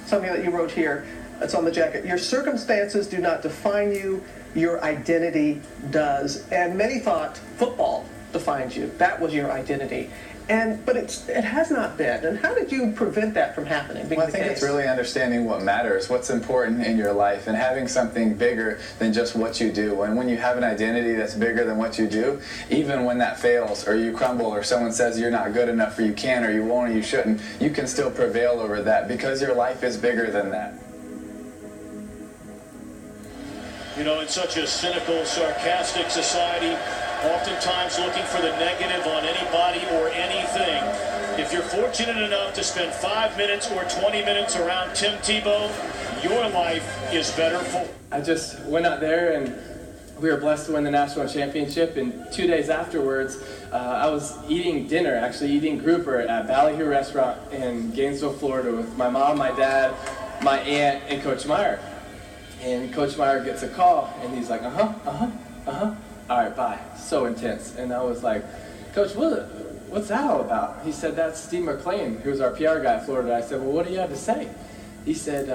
something that you wrote here. It's on the jacket. Your circumstances do not define you. Your identity does. And many thought football defines you. That was your identity. But it has not been. And how did you prevent that from happening? Well, I think it's really understanding what matters, what's important in your life, and having something bigger than just what you do. And when you have an identity that's bigger than what you do, even when that fails or you crumble or someone says you're not good enough or you can or you won't or you shouldn't, you can still prevail over that because your life is bigger than that. You know, in such a cynical, sarcastic society, oftentimes looking for the negative on anybody or anything. If you're fortunate enough to spend 5 minutes or 20 minutes around Tim Tebow, your life is better for. I just went out there and we were blessed to win the national championship, and 2 days afterwards, I was eating grouper at Ballyhoo Restaurant in Gainesville, Florida with my mom, my dad, my aunt, and Coach Meyer. And Coach Meyer gets a call and he's like, all right, bye. So intense. And I was like, Coach, what's that all about? He said, that's Steve McClain, who's our PR guy in Florida. I said, well, what do you have to say? He said,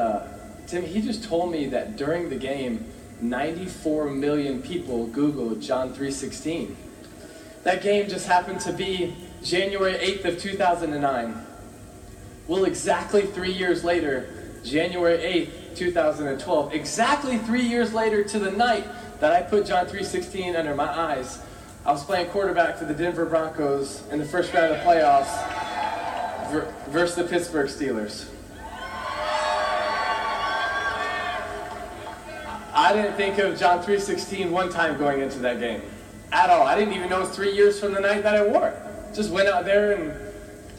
Tim, he just told me that during the game, 94 million people Googled John 3:16. That game just happened to be January 8th of 2009. Well, exactly 3 years later, January 8th, 2012, exactly 3 years later to the night that I put John 3:16 under my eyes, I was playing quarterback for the Denver Broncos in the first round of playoffs versus the Pittsburgh Steelers. I didn't think of John 3:16 one time going into that game at all. I didn't even know it was 3 years from the night that I wore it. Just went out there and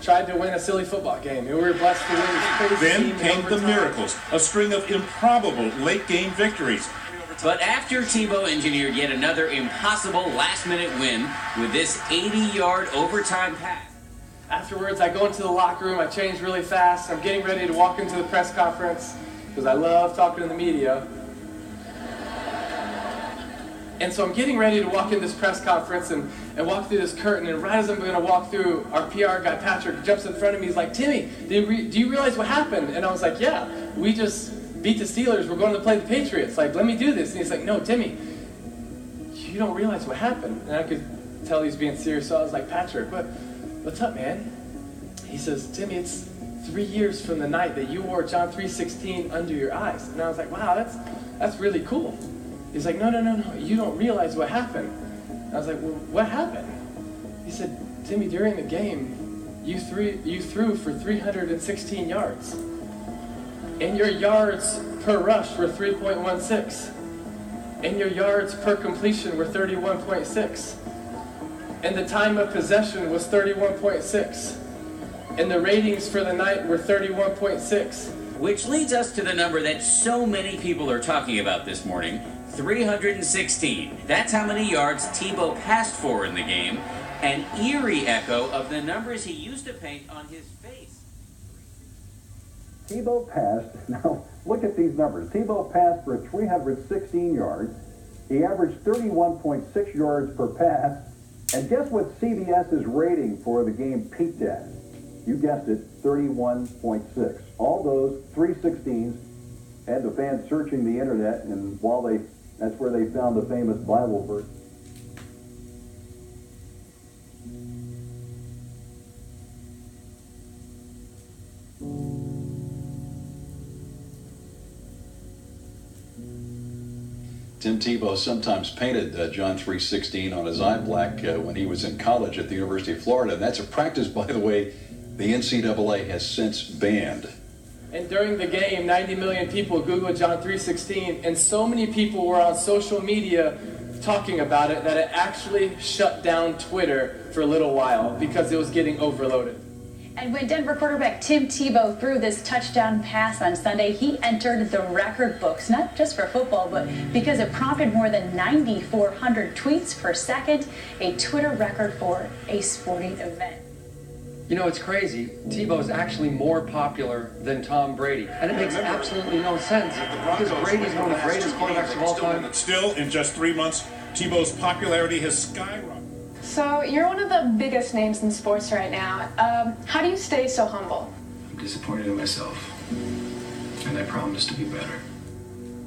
tried to win a silly football game. And we were blessed to win this crazy Then came the miracles, a string of improbable late-game victories. But after Tebow engineered yet another impossible last-minute win with this 80-yard overtime pass. Afterwards, I go into the locker room, I change really fast, I'm getting ready to walk into the press conference, because I love talking to the media. And so I'm getting ready to walk in this press conference and walk through this curtain, and right as I'm going to walk through, our PR guy, Patrick, jumps in front of me, he's like, Timmy, do you realize what happened? And I was like, yeah, we just beat the Steelers, we're going to play the Patriots, like, let me do this. And he's like, no, Timmy, you don't realize what happened. And I could tell he's being serious, so I was like, Patrick, what's up, man? He says, Timmy, it's 3 years from the night that you wore John 3:16 under your eyes. And I was like, wow, that's really cool. He's like, no, you don't realize what happened. And I was like, well, what happened? He said, Timmy, during the game, you threw for 316 yards. And your yards per rush were 3.16. And your yards per completion were 31.6. And the time of possession was 31.6. And the ratings for the night were 31.6. Which leads us to the number that so many people are talking about this morning, 316. That's how many yards Tebow passed for in the game, an eerie echo of the numbers he used to paint on his face. Tebow passed, now look at these numbers. Tebow passed for 316 yards. He averaged 31.6 yards per pass. And guess what CBS's rating for the game peaked at? You guessed it, 31.6. All those 316s had the fans searching the internet, and that's where they found the famous Bible verse. Tim Tebow sometimes painted John 3:16 on his eye black when he was in college at the University of Florida. And that's a practice, by the way, the NCAA has since banned. And during the game, 90 million people Googled John 3:16, and so many people were on social media talking about it that it actually shut down Twitter for a little while because it was getting overloaded. And when Denver quarterback Tim Tebow threw this touchdown pass on Sunday, he entered the record books, not just for football, but because it prompted more than 9,400 tweets per second, a Twitter record for a sporting event. You know, it's crazy. Tebow's actually more popular than Tom Brady. And it makes absolutely no sense because Brady's one of the greatest quarterbacks of all time. Still, in just 3 months, Tebow's popularity has skyrocketed. So, you're one of the biggest names in sports right now. How do you stay so humble? I'm disappointed in myself. and I promise to be better.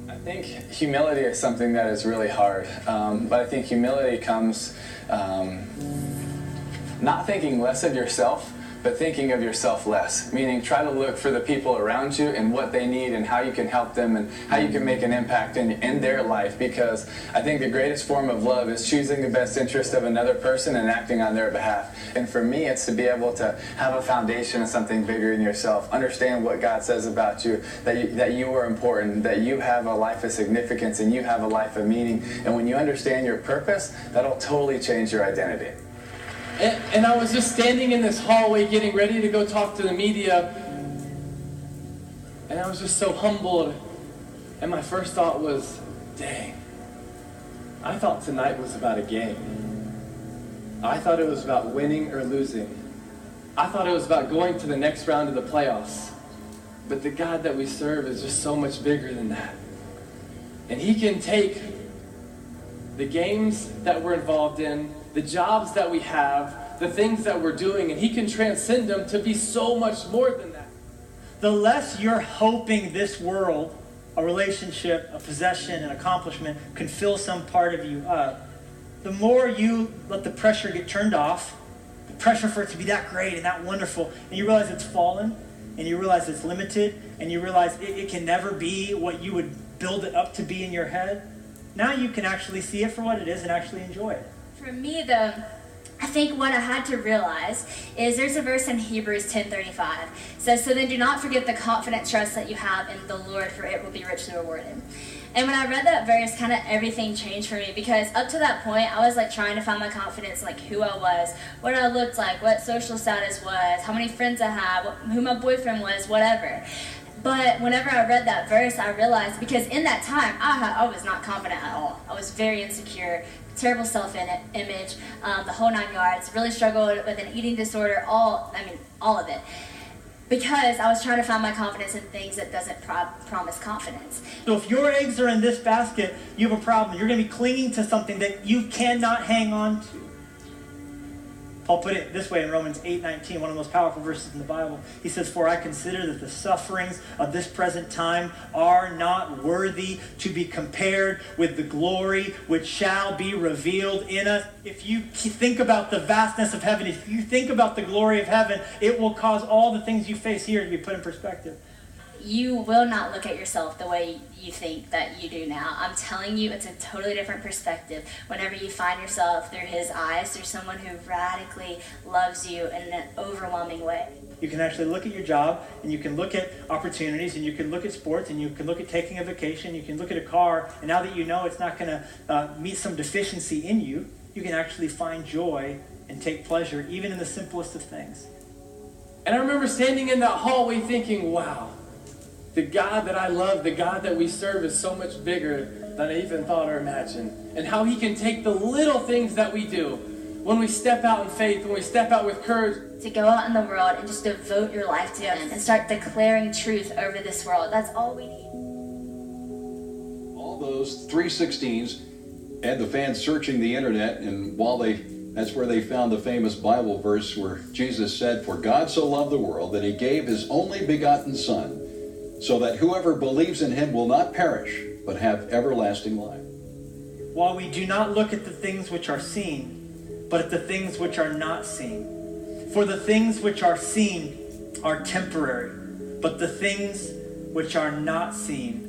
I think humility is something that is really hard, but I think humility comes not thinking less of yourself, but thinking of yourself less, meaning try to look for the people around you and what they need and how you can help them and how you can make an impact in their life, because I think the greatest form of love is choosing the best interest of another person and acting on their behalf. And for me, it's to be able to have a foundation of something bigger in yourself, understand what God says about you, that you are important, that you have a life of significance and you have a life of meaning. And when you understand your purpose, that'll totally change your identity. And I was just standing in this hallway getting ready to go talk to the media, and I was just so humbled, and my first thought was, dang, I thought tonight was about a game. I thought it was about winning or losing. I thought it was about going to the next round of the playoffs. But the God that we serve is just so much bigger than that. And He can take the games that we're involved in, the jobs that we have, the things that we're doing, and He can transcend them to be so much more than that. The less you're hoping this world, a relationship, a possession, an accomplishment, can fill some part of you up, the more you let the pressure get turned off, the pressure for it to be that great and that wonderful, and you realize it's fallen, and you realize it's limited, and you realize it can never be what you would build it up to be in your head. Now you can actually see it for what it is and actually enjoy it. For me, though, I think what I had to realize is there's a verse in Hebrews 10:35. It says, "So then do not forget the confident trust that you have in the Lord, for it will be richly rewarded." And when I read that verse, kind of everything changed for me, because up to that point, I was like trying to find my confidence, like who I was, what I looked like, what social status was, how many friends I had, who my boyfriend was, whatever. But whenever I read that verse, I realized, because in that time, I was not confident at all. I was very insecure, terrible self-image, the whole 9 yards, really struggled with an eating disorder, all of it. Because I was trying to find my confidence in things that doesn't promise confidence. So if your eggs are in this basket, you have a problem. You're going to be clinging to something that you cannot hang on to. Paul put it this way in Romans 8:19, one of the most powerful verses in the Bible. He says, "For I consider that the sufferings of this present time are not worthy to be compared with the glory which shall be revealed in us." If you think about the vastness of heaven, if you think about the glory of heaven, it will cause all the things you face here to be put in perspective. You will not look at yourself the way you think that you do now. I'm telling you, it's a totally different perspective whenever you find yourself through His eyes, through someone who radically loves you in an overwhelming way. You can actually look at your job, and you can look at opportunities, and you can look at sports, and you can look at taking a vacation, you can look at a car, and now that you know it's not going to meet some deficiency in you, you can actually find joy and take pleasure even in the simplest of things. And I remember standing in that hallway thinking, wow, the God that I love, the God that we serve is so much bigger than I even thought or imagined. And how He can take the little things that we do when we step out in faith, when we step out with courage. To go out in the world and just devote your life to Him and start declaring truth over this world. That's all we need. All those 316s had the fans searching the internet, and that's where they found the famous Bible verse where Jesus said, "For God so loved the world that He gave His only begotten Son, so that whoever believes in Him will not perish, but have everlasting life." While we do not look at the things which are seen, but at the things which are not seen. For the things which are seen are temporary, but the things which are not seen